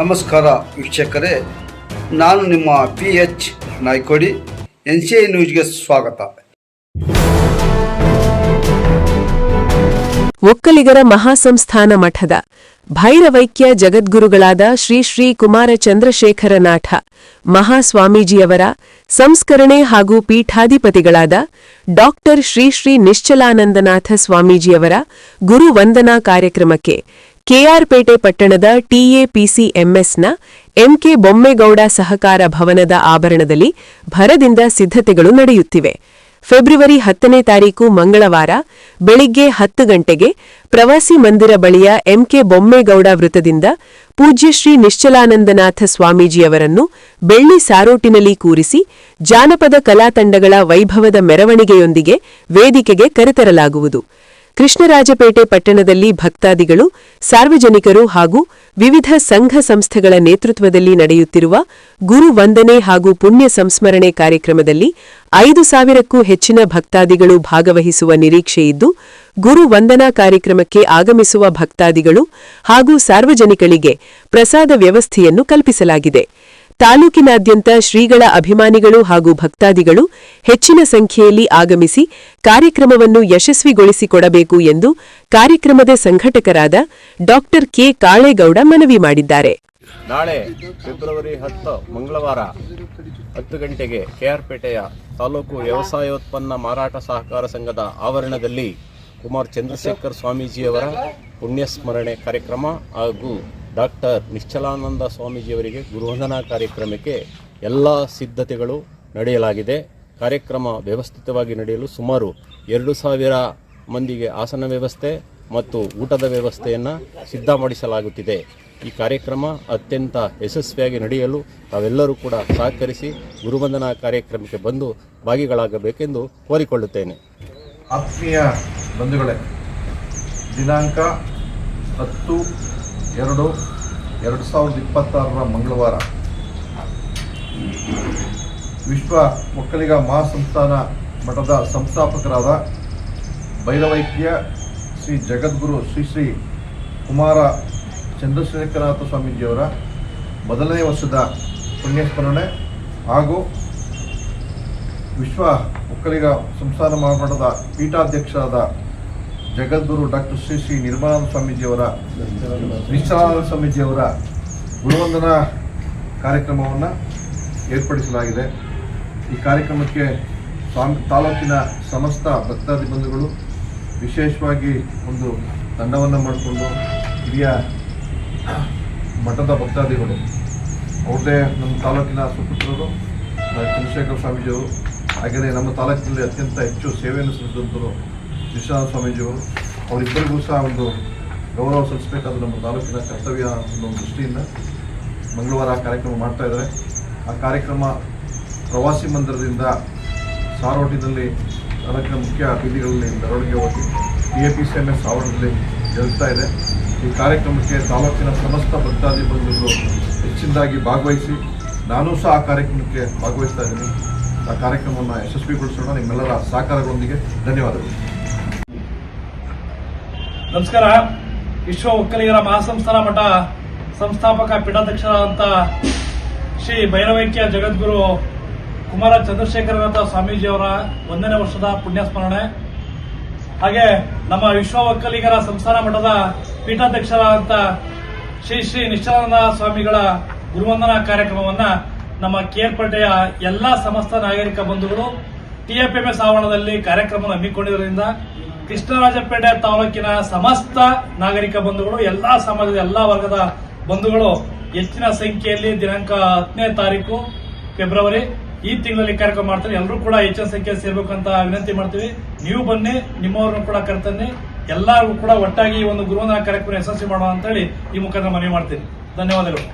ನಮಸ್ಕಾರ ವೀಕ್ಷಕರೇ, ನಾನು ನಿಮ್ಮ PH ನಾಯ್ಕೋಡಿ. NCI ನ್ಯೂಸ್ಗೆ ಸ್ವಾಗತ. ಒಕ್ಕಲಿಗರ ಮಹಾಸಂಸ್ಥಾನ ಮಠದ ಭೈರವೈಕ್ಯ ಜಗದ್ಗುರುಗಳಾದ ಶ್ರೀ ಶ್ರೀ ಕುಮಾರ ಚಂದ್ರಶೇಖರನಾಥ ಮಹಾಸ್ವಾಮೀಜಿಯವರ ಸಂಸ್ಕರಣೆ ಹಾಗೂ ಪೀಠಾಧಿಪತಿಗಳಾದ ಡಾಕ್ಟರ್ ಶ್ರೀ ಶ್ರೀ ನಿಶ್ಚಲಾನಂದನಾಥ ಸ್ವಾಮೀಜಿಯವರ ಗುರು ವಂದನಾ ಕಾರ್ಯಕ್ರಮಕ್ಕೆ ಕೆಆರ್ಪೇಟೆ ಪಟ್ಟಣದ TAPCMSನ MK ಬೊಮ್ಮೇಗೌಡ ಸಹಕಾರ ಭವನದ ಆವರಣದಲ್ಲಿ ಭರದಿಂದ ಸಿದ್ಧತೆಗಳು ನಡೆಯುತ್ತಿವೆ. ಫೆಬ್ರವರಿ 10ನೇ ತಾರೀಕು ಮಂಗಳವಾರ ಬೆಳಿಗ್ಗೆ 10 ಗಂಟೆಗೆ ಪ್ರವಾಸಿ ಮಂದಿರ ಬಳಿಯ MK ಬೊಮ್ಮೇಗೌಡ ವೃತ್ತದಿಂದ ಪೂಜ್ಯ ಶ್ರೀ ನಿಶ್ಚಲಾನಂದನಾಥ ಸ್ವಾಮೀಜಿಯವರನ್ನು ಬೆಳ್ಳಿ ಸಾರೋಟಿನಲ್ಲಿ ಕೂರಿಸಿ ಜಾನಪದ ಕಲಾತಂಡಗಳ ವೈಭವದ ಮೆರವಣಿಗೆಯೊಂದಿಗೆ ವೇದಿಕೆಗೆ ಕರೆತರಲಾಗುವುದು. ಕೃಷ್ಣರಾಜಪೇಟೆ ಪಟ್ಟಣದಲ್ಲಿ ಭಕ್ತಾದಿಗಳು, ಸಾರ್ವಜನಿಕರು ಹಾಗೂ ವಿವಿಧ ಸಂಘ ಸಂಸ್ಥೆಗಳ ನೇತೃತ್ವದಲ್ಲಿ ನಡೆಯುತ್ತಿರುವ ಗುರು ವಂದನೆ ಹಾಗೂ ಪುಣ್ಯ ಸಂಸ್ಮರಣೆ ಕಾರ್ಯಕ್ರಮದಲ್ಲಿ 5,000ಕ್ಕೂ ಹೆಚ್ಚಿನ ಭಕ್ತಾದಿಗಳು ಭಾಗವಹಿಸುವ ನಿರೀಕ್ಷೆಯಿದ್ದು, ಗುರು ವಂದನಾ ಕಾರ್ಯಕ್ರಮಕ್ಕೆ ಆಗಮಿಸುವ ಭಕ್ತಾದಿಗಳು ಹಾಗೂ ಸಾರ್ವಜನಿಕರಿಗೆ ಪ್ರಸಾದ ವ್ಯವಸ್ಥೆಯನ್ನು ಕಲ್ಪಿಸಲಾಗಿದೆ. ತಾಲೂಕಿನಾದ್ಯಂತ ಶ್ರೀಗಳ ಅಭಿಮಾನಿಗಳು ಹಾಗೂ ಭಕ್ತಾದಿಗಳು ಹೆಚ್ಚಿನ ಸಂಖ್ಯೆಯಲ್ಲಿ ಆಗಮಿಸಿ ಕಾರ್ಯಕ್ರಮವನ್ನು ಯಶಸ್ವಿಗೊಳಿಸಿಕೊಡಬೇಕು ಎಂದು ಕಾರ್ಯಕ್ರಮದ ಸಂಘಟಕರಾದ ಡಾಕ್ಟರ್ ಕೆ ಕಾಳೇಗೌಡ ಮನವಿ ಮಾಡಿದ್ದಾರೆ. ನಾಳೆ ಫೆಬ್ರವರಿ 10 ಮಂಗಳವಾರ 10 ಗಂಟೆಗೆ ಕೆಆರ್ಪೇಟೆಯ ತಾಲೂಕು ವ್ಯವಸಾಯೋತ್ಪನ್ನ ಮಾರಾಟ ಸಹಕಾರ ಸಂಘದ ಆವರಣದಲ್ಲಿ ಕುಮಾರ್ ಚಂದ್ರಶೇಖರ್ ಸ್ವಾಮೀಜಿಯವರ ಪುಣ್ಯಸ್ಮರಣೆ ಕಾರ್ಯಕ್ರಮ ಹಾಗೂ ಡಾಕ್ಟರ್ ನಿಶ್ಚಲಾನಂದ ಸ್ವಾಮೀಜಿಯವರಿಗೆ ಗುರುವಂದನಾ ಕಾರ್ಯಕ್ರಮಕ್ಕೆ ಎಲ್ಲ ಸಿದ್ಧತೆಗಳು ನಡೆಯಲಾಗಿದೆ. ಕಾರ್ಯಕ್ರಮ ವ್ಯವಸ್ಥಿತವಾಗಿ ನಡೆಯಲು ಸುಮಾರು 2,000 ಮಂದಿಗೆ ಆಸನ ವ್ಯವಸ್ಥೆ ಮತ್ತು ಊಟದ ವ್ಯವಸ್ಥೆಯನ್ನು ಸಿದ್ಧ ಮಾಡಿಸಲಾಗುತ್ತಿದೆ. ಈ ಕಾರ್ಯಕ್ರಮ ಅತ್ಯಂತ ಯಶಸ್ವಿಯಾಗಿ ನಡೆಯಲು ತಾವೆಲ್ಲರೂ ಕೂಡ ಸಹಕರಿಸಿ ಗುರುವಂದನಾ ಕಾರ್ಯಕ್ರಮಕ್ಕೆ ಬಂದು ಭಾಗಿಗಳಾಗಬೇಕೆಂದು ಕೋರಿಕೊಳ್ಳುತ್ತೇನೆ. ಆತ್ಮೀಯ ಬಂಧುಗಳೇ, ದಿನಾಂಕ 10/2/2026 ಮಂಗಳವಾರ ವಿಶ್ವ ಒಕ್ಕಲಿಗ ಮಹಾಸಂಸ್ಥಾನ ಮಠದ ಸಂಸ್ಥಾಪಕರಾದ ಭೈರವೈಕ್ಯ ಶ್ರೀ ಜಗದ್ಗುರು ಶ್ರೀ ಶ್ರೀ ಕುಮಾರ ಚಂದ್ರಶೇಖರನಾಥ ಸ್ವಾಮೀಜಿಯವರ 1ನೇ ವರ್ಷದ ಪುಣ್ಯಸ್ಮರಣೆ ಹಾಗೂ ವಿಶ್ವ ಒಕ್ಕಲಿಗ ಸಂಸ್ಥಾನ ಮಠದ ಪೀಠಾಧ್ಯಕ್ಷರಾದ ಜಗದ್ಗುರು ಡಾಕ್ಟರ್ ಶ್ರೀ ಶ್ರೀ ನಿಶ್ಚಲಾನಂದ ಸ್ವಾಮೀಜಿಯವರ ಗುರುವಂದನಾ ಕಾರ್ಯಕ್ರಮವನ್ನು ಏರ್ಪಡಿಸಲಾಗಿದೆ. ಈ ಕಾರ್ಯಕ್ರಮಕ್ಕೆ ತಾಲೂಕಿನ ಸಮಸ್ತ ಭಕ್ತಾದಿ ಬಂಧುಗಳು ವಿಶೇಷವಾಗಿ ಒಂದು ತಂಡವನ್ನು ಮಾಡಿಕೊಂಡು ಹಿರಿಯ ಮಠದ ಭಕ್ತಾದಿಗಳು ಅವ್ರದ್ದೇ ನಮ್ಮ ತಾಲೂಕಿನ ಸುಪುತ್ರರು ಚಂದ್ರಶೇಖರ ಸ್ವಾಮೀಜಿಯವರು, ಹಾಗೆಯೇ ನಮ್ಮ ತಾಲೂಕಿನಲ್ಲಿ ಅತ್ಯಂತ ಹೆಚ್ಚು ಸೇವೆಯನ್ನು ಸಲ್ಲಿಸಿದಂಥವರು ನಿಶ್ಚಲಾನಂದ ಸ್ವಾಮೀಜಿಯವರು, ಅವರಿಬ್ಬರಿಗೂ ಸಹ ಒಂದು ಗೌರವ ಸಲ್ಲಿಸಬೇಕಾದ ನಮ್ಮ ತಾಲೂಕಿನ ಕರ್ತವ್ಯ ಅನ್ನೋ ದೃಷ್ಟಿಯಿಂದ ಮಂಗಳವಾರ ಕಾರ್ಯಕ್ರಮ ಮಾಡ್ತಾ ಇದ್ದಾರೆ. ಆ ಕಾರ್ಯಕ್ರಮ ಪ್ರವಾಸಿ ಮಂದಿರದಿಂದ ಸಾರೋಟಿನಲ್ಲಿ ತಾಲೂಕಿನ ಮುಖ್ಯ ಬೀದಿಗಳಲ್ಲಿ ಮೆರವಣಿಗೆ ಹೋಗಿ TAPCMS ಆವರಣದಲ್ಲಿ ಜರುಗ್ತಾ ಇದೆ. ಈ ಕಾರ್ಯಕ್ರಮಕ್ಕೆ ತಾಲೂಕಿನ ಸಮಸ್ತ ಭಕ್ತಾದಿ ಬಂಧುಗಳು ಹೆಚ್ಚಿನದಾಗಿ ಭಾಗವಹಿಸಿ, ನಾನೂ ಸಹ ಆ ಕಾರ್ಯಕ್ರಮಕ್ಕೆ ಭಾಗವಹಿಸ್ತಾ ಇದ್ದೀನಿ. ಆ ಕಾರ್ಯಕ್ರಮವನ್ನು ಯಶಸ್ವಿಗೊಳಿಸೋಣ. ನಿಮ್ಮೆಲ್ಲರ ಸಹಕಾರಗಳೊಂದಿಗೆ ಧನ್ಯವಾದಗಳು. ನಮಸ್ಕಾರ. ವಿಶ್ವ ಒಕ್ಕಲಿಗರ ಮಹಾಸಂಸ್ಥಾನ ಮಠ ಸಂಸ್ಥಾಪಕ ಪೀಠಾಧ್ಯಕ್ಷರಾದಂಥ ಶ್ರೀ ಭೈರವೈಕ್ಯ ಜಗದ್ಗುರು ಕುಮಾರ ಚಂದ್ರಶೇಖರನಾಥ ಸ್ವಾಮೀಜಿಯವರ 1ನೇ ವರ್ಷದ ಪುಣ್ಯಸ್ಮರಣೆ ಹಾಗೆ ನಮ್ಮ ವಿಶ್ವ ಒಕ್ಕಲಿಗರ ಸಂಸ್ಥಾನ ಮಠದ ಪೀಠಾಧ್ಯಕ್ಷರಾದಂಥ ಶ್ರೀ ಶ್ರೀ ನಿಶ್ಚಲಾನಂದ ಸ್ವಾಮಿಗಳ ಗುರುವಂದನಾ ಕಾರ್ಯಕ್ರಮವನ್ನು ನಮ್ಮ ಕೇರ್ಪೇಟೆಯ ಎಲ್ಲ ಸಮಸ್ತ ನಾಗರಿಕ ಬಂಧುಗಳು TAPMS ಆವರಣದಲ್ಲಿ ಕಾರ್ಯಕ್ರಮವನ್ನು ಹಮ್ಮಿಕೊಂಡಿದ್ದರಿಂದ ಕೃಷ್ಣರಾಜಪೇಟೆ ತಾಲೂಕಿನ ಸಮಸ್ತ ನಾಗರಿಕ ಬಂಧುಗಳು, ಎಲ್ಲಾ ಸಮಾಜದ ಎಲ್ಲಾ ವರ್ಗದ ಬಂಧುಗಳು ಹೆಚ್ಚಿನ ಸಂಖ್ಯೆಯಲ್ಲಿ ದಿನಾಂಕ 10ನೇ ತಾರೀಕು ಫೆಬ್ರವರಿ ಈ ತಿಂಗಳಲ್ಲಿ ಕಾರ್ಯಕ್ರಮ ಮಾಡ್ತಾರೆ. ಎಲ್ಲರೂ ಕೂಡ ಹೆಚ್ಚಿನ ಸಂಖ್ಯೆಯಲ್ಲಿ ಸೇರ್ಬೇಕಂತ ವಿನಂತಿ ಮಾಡ್ತೀವಿ. ನೀವು ಬನ್ನಿ, ನಿಮ್ಮವ್ರನ್ನು ಕೂಡ ಕರೆತನ್ನಿ. ಎಲ್ಲರೂ ಕೂಡ ಒಟ್ಟಾಗಿ ಈ ಒಂದು ಗುರುವಂದನಾ ಕಾರ್ಯಕ್ರಮ ಯಶಸ್ವಿ ಮಾಡೋಣ ಅಂತೇಳಿ ಈ ಮುಖಾಂತರ ಮನವಿ ಮಾಡ್ತೀನಿ. ಧನ್ಯವಾದಗಳು.